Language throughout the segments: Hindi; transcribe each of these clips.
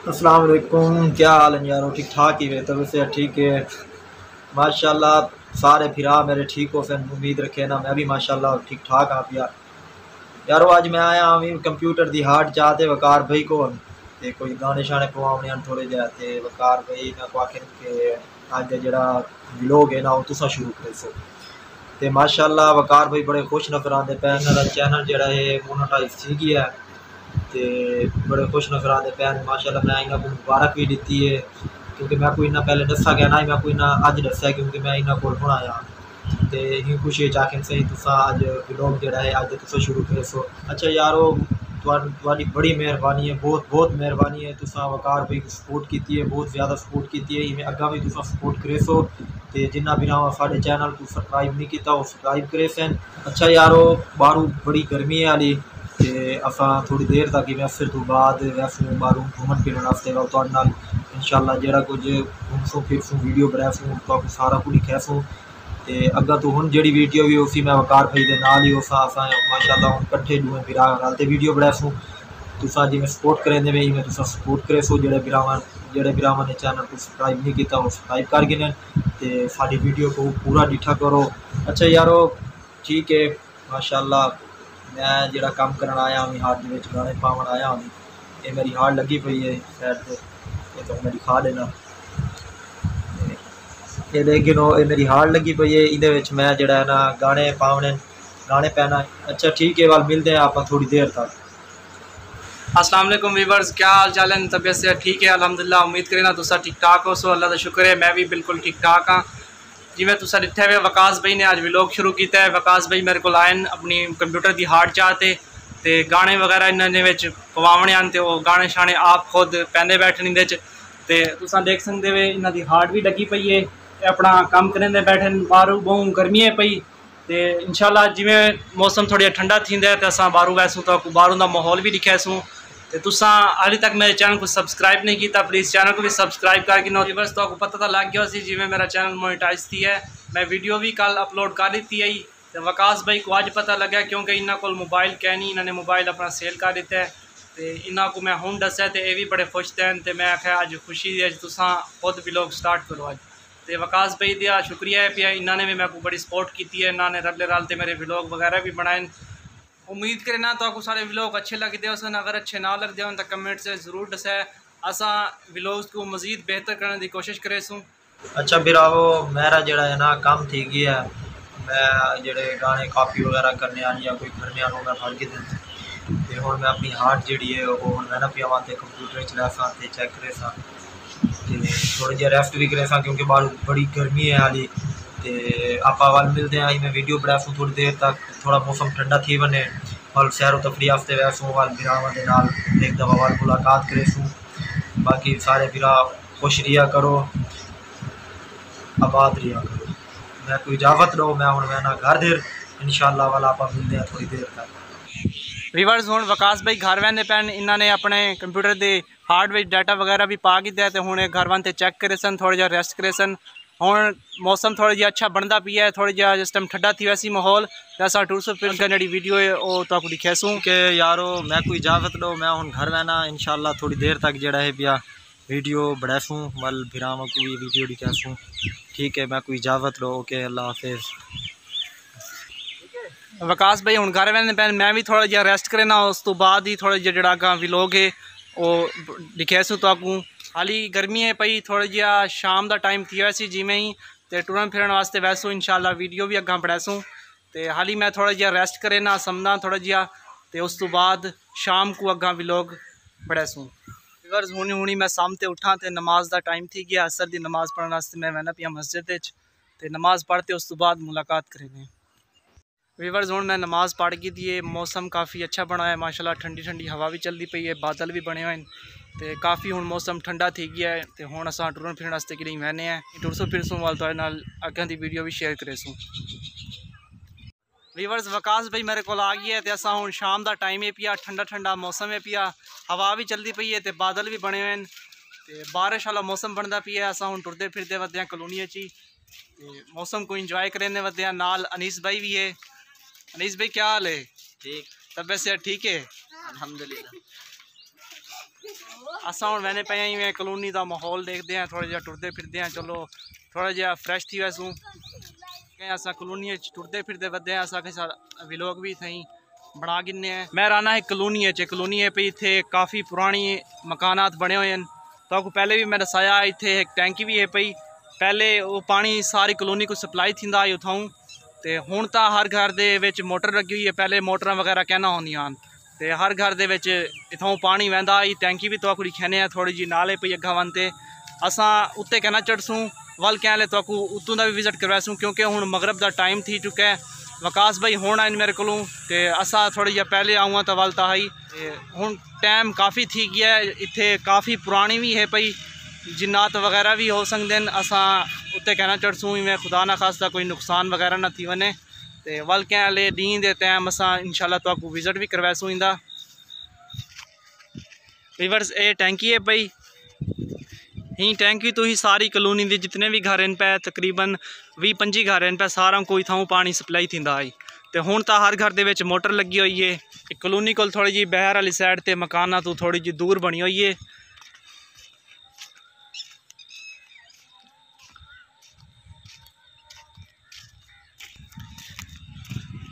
अस्सलाम वालेकुम। क्या हाल है यारो? ठीक ठाक ही है, तबीयत से ठीक है माशाल्लाह। सारे फिरा मेरे ठीक हो सन, उम्मीद रखे ना मैं भी माशाल्लाह ठीक ठाक आप यारो। आज मैं आया हूँ कंप्यूटर दी हार्ड चाहते वकार भाई को ते कोई गाने शाने पवाने थोड़े जाते वकार भाई मैं को आखिर के अज जरा व्लॉग है ना वो तुसा शुरू करे सो ते माशाल्लाह वकार भाई बड़े खुश नजर आते पे। इन्होंने चैनल जरा है मोनेटाइज सी गया है ते बड़े खुश नजर आते पैन माशाल्लाह। मैं इन्होंने को मुबारक भी दी है क्योंकि मैं कोई इन्ना पहले दसा गया ना, मैं कोई इन्ना अज दसा क्योंकि मैं इन्होंने को बनाया तो ही खुशी चाखें सही तुसा अज व्लॉग जरा है अज तुसा शुरू करे सो। अच्छा यारो तुहाडी बड़ी मेहरबानी है, बहुत बहुत मेहरबानी है। तुसा वकार भाई को सपोर्ट की है, बहुत ज़्यादा सपोर्ट की है। इवें अग्गा भी तुसा सपोर्ट करे सो ते जिन्ना भी ना साढ़े चैनल को सबसक्राइब नहीं किया वो सबसक्राइब करे सन। अच्छा यारो बारू बड़ी गर्मी है हाली ते असा थोड़ी देर तक मैं फिर तो बाद वैसे बारू घूमन फिरन वास्ते तुहाडे नाल इंशाल्लाह जेड़ा कुछ घूमसूं फिरसूं वीडियो बनासूं तो सारा कुछ दिखासूं ते अग्गा तो हुण जेड़ी वीडियो भी उसी मैं वकार भाई दे नाल ही उसा असा माशाल्लाह हुण कट्ठे दुए भरा रलते वीडियो बनासूं। तुसा जिवें सपोर्ट करेंदे वे इवें तुसा सपोर्ट करे सो। जेड़े भरावां ने चैनल को सबसक्राइब नहीं किया वो सबसक्राइब कर गिने ते साडी वीडियो को पूरा डिठा करो। अच्छा यारो ठीक है माशाल्लाह। मैं जेड़ा काम करन आया हूँ हाथ दे विच गाने पावन आया हूँ, ये मेरी हाड़ लगी पई है साइड ते ये तो मैं दिखा देना ये, लेकिन वो मेरी हाड़ लगी पई है इहदे विच मैं जेड़ा है ना गाने पावने गाने पैना। अच्छा ठीक है वाल मिलते हैं आप थोड़ी देर तक। अस्सलाम वालेकुम वीवर्स, क्या हाल चाल है? तबीयत से ठीक है अल्हम्दुलिल्लाह। उम्मीद करें ना तुसा ठीक ठाक हो सो अल्लाह का शुक्र है मैं भी बिल्कुल ठीक ठाक हाँ। जिवें तुसा डिठे हुए वकास भाई ने अज व्लॉग शुरू किया है। वकास भाई मेरे को आए अपनी कंप्यूटर की हार्ड चाहते ते गाने वगैरह इन्होंने पवाने आन ते वो गाने शाने आप खुद पैंदे बैठन इंदे ते तुसा देख सकते हो इन्हों की हार्ड भी लगी पई है। अपना काम करें बैठन बारू बहु गर्मी है पई ते इंशाल्लाह जिवें मौसम थोड़ा ठंडा थींदा है तो असां बारू वैसूँ तो बारू का माहौल भी दिखासूँ। तो तुसा हाली तक मेरे चैनल को सब्सक्राइब नहीं किया प्लीज़ चैनल को भी सब्सक्राइब करके नो। बस तो पता तो लग गया सी जिवें मेरा चैनल मोनेटाइज थी है। मैं वीडियो भी कल अपलोड कर दी आई तो वकास भाई को अज पता लगा क्योंकि इन्हों को मोबाइल कै नहीं, इन्होंने मोबाइल अपना सेल कर दिता है तो इन्हों को मैं हूँ दसा तो ये भी बड़े खुश थे तो मैं आख्या अज खुशी दी तुसा खुद व्लॉग स्टार्ट करो अज। तो वकास भाई का शुक्रिया है पिया, इन्होंने भी मैं को बड़ी सपोर्ट की है। इन्होंने रले रलते मेरे व्लॉग वगैरह भी बनाए। उम्मीद करें ना तो आपको सारे व्लॉग अच्छे लगते हो सन, अगर अच्छे ना लगते हो तो कमेंट से ज़रूर दसा असा व्लॉग्स को मज़ीद बेहतर करने की कोशिश करे सूँ। अच्छा बिरावो मेरा जड़ा है ना काम थी गया है, मैं जेड़े गाने कॉपी वगैरह करने आनी या कोई करने आनो मैं फड़ के देते ते हुण मैं अपनी हार्ड जी है वो मैं ना पियावां ते कंप्यूटर च ला चेक करे सा थोड़ा जहा रेस्ट भी करे सा क्योंकि बाहर बड़ी गर्मी है हाली। तो आप वाल मिलते हैं मैं वीडियो बनासूँ थोड़ी देर तक थोड़ा मौसम ठंडा थी बने वाल सैरो तफरी वास्ते वैसूँ वाल बिरावां दे नाल एक दफ़ा वाल मुलाकात करेसूँ। बाकी सारे बिरा खुश रिया करो आबाद रिया करो। मैं कोई इजाज़त दो मैं हूँ मैं ना घर देर इंशाल्लाह वाला आप मिलते हैं थोड़ी देर तक। वीवर्स हूँ वकास भाई घर वहने पैन इन्होंने अपने कंप्यूटर के हार्ड विच डाटा वगैरह भी पा दिता तो हूँ घर वास्ते चेक करे सन थोड़ा जहा रेस्ट करे सन। हुण मौसम थोड़ा जहा अच्छा बनता पिया है, थोड़ा जहा जिस टाइम ठंडा थी वैसी माहौल तो असा टूर फिर जी वीडियो है वो तो दिखासूँ कि यारो मैं कोई इजाज़त दो मैं हूँ घर वहना इंशाल्लाह थोड़ी देर तक जड़ा है पिया वीडियो बढ़ासूँ वल फिराव को भी वीडियो दिखासूँ। ठीक है मैं कोई इजाज़त लो ओके अल्लाह हाफिज़। वकास भाई हूँ घर वहने पैन मैं भी थोड़ा जहा रेस्ट करना उस तो बाद ही थोड़ा जहा अगर व्लॉग है वो दिखासूँ तो हाली गर्मी है पई थोड़ा जहा शाम का टाइम थी वैसी जिमें ही तो टुरन फिरन वास्ते वैसूँ इंशाल्लाह वीडियो भी अगर बढ़ासूँ। तो हाली मैं थोड़ा जहा रेस्ट करे ना समझना थोड़ा जहा तो उस तो बाद शाम को अगर व्लॉग बढ़ासूँ। फिर हुणी मैं सामते उठा तो नमाज का टाइम थी गया असर की नमाज़ पढ़ने वास्ते मैं वहना पिया मस्जिद तो नमाज़ पढ़ते उस तो बाद मुलाकात करेंगे। वीवर्स हूँ मैं नमाज़ पढ़ की दिए मौसम काफ़ी अच्छा बना है माशाल्लाह, ठंडी ठंडी हवा भी चलती पई है बादल भी बने हुए हैं तो काफ़ी हूँ मौसम ठंडा थी गया है। तो हूँ अस टुरन फिरन वास्ते कि वहने हैं टुरसूँ फिरसूँ वाल तुहाडे नाल अग्गां दी वीडियो भी शेयर करेसूँ। वीवर्स वकास भाई मेरे को आ गया है तो असा हूँ शाम का टाइम है पिया ठंडा ठंडा मौसम है पिया हवा भी चलती पई है तो बादल भी बने हुए हैं तो बारिश वाला मौसम बनता पिया असा हूँ टुरते फिरते वदे कलोनी ची मौसम को इंजॉय करने वदे नाल अनीस भाई भी है। अनीस भाई क्या हाल है? ठीक तबीयत से ठीक है अल्हम्दुलिल्लाह। असा हुण वैने पे इवें कलोनी का माहौल देखते हैं, थोड़ा जिहा टुरदे फिरदे हैं, चलो थोड़ा जिहा फ्रैश थी वैसूँ कहीं असा कलोनी टुरदे फिरदे वधे हैं, असा किसी व्लॉग भी थी बना गिने हैं। मैं रहना है कलोनी पे, इतने काफ़ी पुरानी मकानात बने हुए हैं। तो पहले भी मैं दसाया इतने एक टैंकी भी है पई, पहले वो पानी सारी कलोनी को सप्लाई थींदा उथाऊं, तो हुण तो हर घर दे विच मोटर लगी हुई है, पहले मोटर वगैरह कहना होंदियां तो हर घर दे विच इथों पानी वहदा। टैंकी भी तो दिखाने थोड़ी जी नाले पई अग्गा वन ते असा उत्ते कहना चढ़सूँ वल कहले तो उत्तों का भी विजिट करवासूँ, क्योंकि हुण मगरब का टाइम थी चुका है। वकास भाई होना इन मेरे को असा थोड़ी जी पहले आऊँ तो वल ताही हुण टाइम काफ़ी थी गया है। इत्थे काफ़ी पुरानी भी है पई, जिन्नात वगैरह भी हो सकते हैं। असा उत्ते कहना चढ़सूँ इवें खुदा ना खास्ता कोई नुकसान वगैरह ना थी वने, तो वल कहले डी दे टाइम असा इंशाल्लाह तो विजिट भी करवासूँ इंदा। रिवर्स ए टैंकी है पई, ही टैंकी तो ही सारी कलोनी के जितने भी घर इन पे तकरीबन 20-25 घर इन पे सारा को इथों पानी सप्लाई थींदा आई। तो हुण तो हर घर दे मोटर लगी हुई है। कलोनी को थोड़ी जी बहर वाली साइड ते मकाना तो थोड़ी जी दूर बनी हुई है।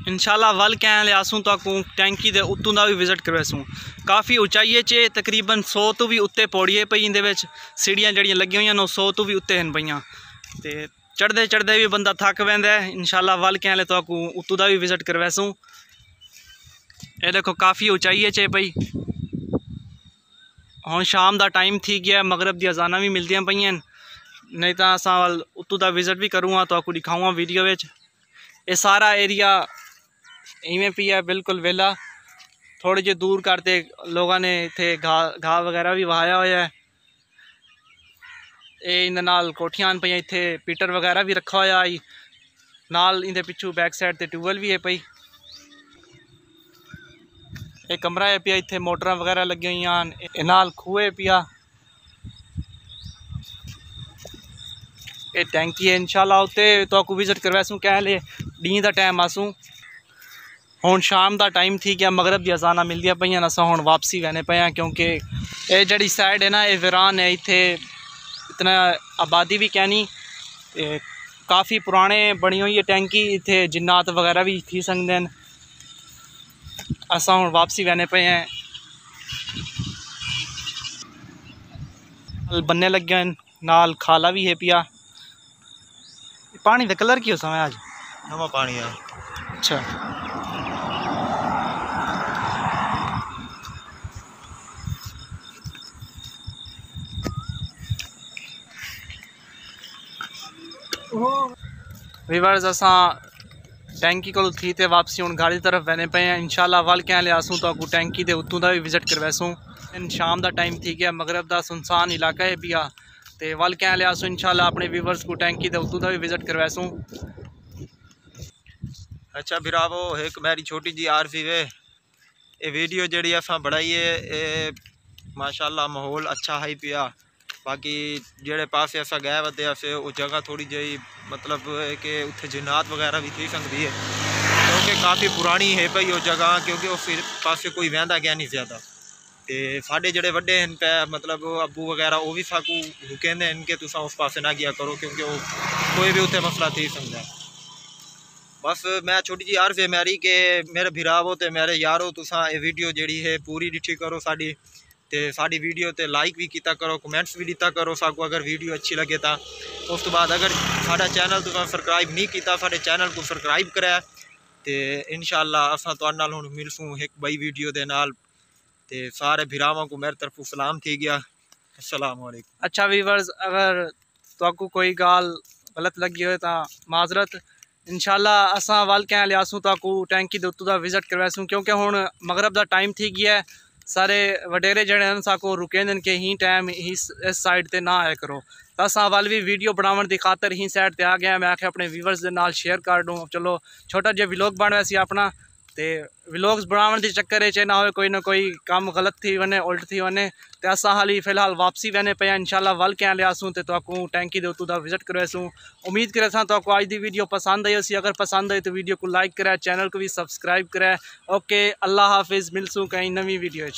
इंशाल्लाह वल कह लियासूँ तो टैंकी दे उत्तों का भी विजिट करवासूँ। काफ़ी ऊंचाई च तकरीबन 100 तो भी उत्ते पौड़ी है पई, इंदे विच सीढ़ियाँ जड़ियाँ लगी हुई 100 तो भी उत्ते हैं पईयां, ते चढ़ते चढ़ते भी बंदा थक वैंदा है। इंशाल्लाह वल कह तो उत्तों का भी विजिट करवासूँ। ये देखो काफ़ी ऊंचाई च पई, हुण शाम का टाइम थी गया, मगरब दी अजाना भी मिलदियां पईयां, नहीं तो असा वल उत्तों का विजिट भी करूँगा तो दिखाऊँगा वीडियो विच। ये सारा एरिया इवें पी है बिल्कुल वेला, थोड़े जे दूर करते लोगों ने इतने घाह वगैरह भी वहाया होया है। ये इन नाल कोठियां पईयां, इत्थे पीटर वगैरह भी रखा होया आई, नाल इंदे पिछू बैक साइड ते ट्यूबवेल भी है पई। एक कमरा है पिया, इत्थे मोटर वगैरह लगी हुई नाल खूहे पिया। ये टैंकी है इंशाल्लाह उत्ते तो विजिट करवासूँ, कह ले डी का टाइम आसूँ। हुण शाम का टाइम थी गया, मगरब की अजाना मिलदियां पईयां, असां हुण वापसी वहने पे हैं, क्योंकि ये जड़ी साइड है ना ये वीरान है, इत्थे इतना आबादी भी कहनी, काफ़ी पुराने बनी हुई है टैंकी, इत्थे जिन्नात वगैरह भी थी सकते हैं। असां हुण वापसी वहने पे हैं, बनने लगे हैं, नाल खाला भी है पिया। पानी का कलर की हो समय आज नवा पानी है। अच्छा, वीवर्स असा टैंकी को थी ते वापसी हुण घर की तरफ वहने पे हैं। इंशाल्लाह वल कह लियासूँ तो टैंकी के उत्तों का भी विजिट करवासूँ। शाम का टाइम थी गया, मगरब का सुनसान इलाका है पिया, तो वल कह लियासूँ इंशाल्लाह अपने वीवर्स को टैंकी के उत्तों का भी विजिट करवासूँ। अच्छा बिरावो, एक मेरी छोटी जी आरज़ी वे, ये वीडियो जड़ी असा बनाई है माशाल्लाह माहौल अच्छा है पिया। बाकी जेड़े पास असा गए वधे असे वो जगह थोड़ी जी मतलब कि उत्थे जिन्नात वगैरह भी थी सकती है, क्योंकि काफ़ी पुरानी है पई वो जगह, क्योंकि उस पासे कोई वहदा गया नहीं ज़्यादा। तो साढ़े जेड़े वड्डे हैं पे मतलब अबू वगैरह वो भी साकू कहते हैं कि तुसा उस पासे ना गया करो, क्योंकि वो कोई भी उत्थे मसला थी सकता है। बस मैं छोटी जी अर्ज़ है मेरी कि मेरे भिरावो तो मेरे यारो, तुसा ये वीडियो जड़ी है पूरी डिठी करो साड़ी, तो साड़ी वीडियो ते लाइक भी किया करो, कमेंट्स भी दिता करो साकू अगर वीडियो अच्छी लगे तो। उस तो बाद अगर साडा चैनल तुसा सबसक्राइब नहीं किया, साडे चैनल को सबसक्राइब करा, तो इंशाल्लाह असां तुहाडे नाल हुण मिलसूँ एक बई वीडियो दे नाल। तो सारे भिरावां को मेरी तरफों सलाम थी गया, अस्सलाम वालेकुम। अच्छा वीवर्स, अगर तो कोई गाल गलत लगी हो तो माजरत। इंशाल्लाह असा वल कह लियासूँ तो टैंकी के उत्तों का विजिट करवासूँ, क्योंकि हुण मगरब का टाइम थी गया है। सारे वडेरे जड़े साको रुकेंदन के ही टाइम ही इस साइड ते ना आया करो, तो असा वल भी वीडियो बनावन की खातर ही साइड ते आ गया। मैं आख्या अपने व्यूवर्स के नाल शेयर कर दूँ, चलो छोटा जिहा व्लॉग बन वैसी अपना, तो व्लॉग्स बनावन के चक्कर च ना हो कोई ना कोई काम गलत थी वने उल्ट थी वने, तो असा हाली फिलहाल वापसी वहने पे इंशाल्लाह वल क्या लियासूँ तो टैंकी के उत्तों का विजिट करवासूँ। उम्मीद करे तो अज की वीडियो पसंद आई उसी, अगर पसंद आई तो वीडियो को लाइक करे, चैनल को भी सबसक्राइब करे। ओके, अल्लाह हाफिज़, मिलसूँ कहीं नवी वीडियो।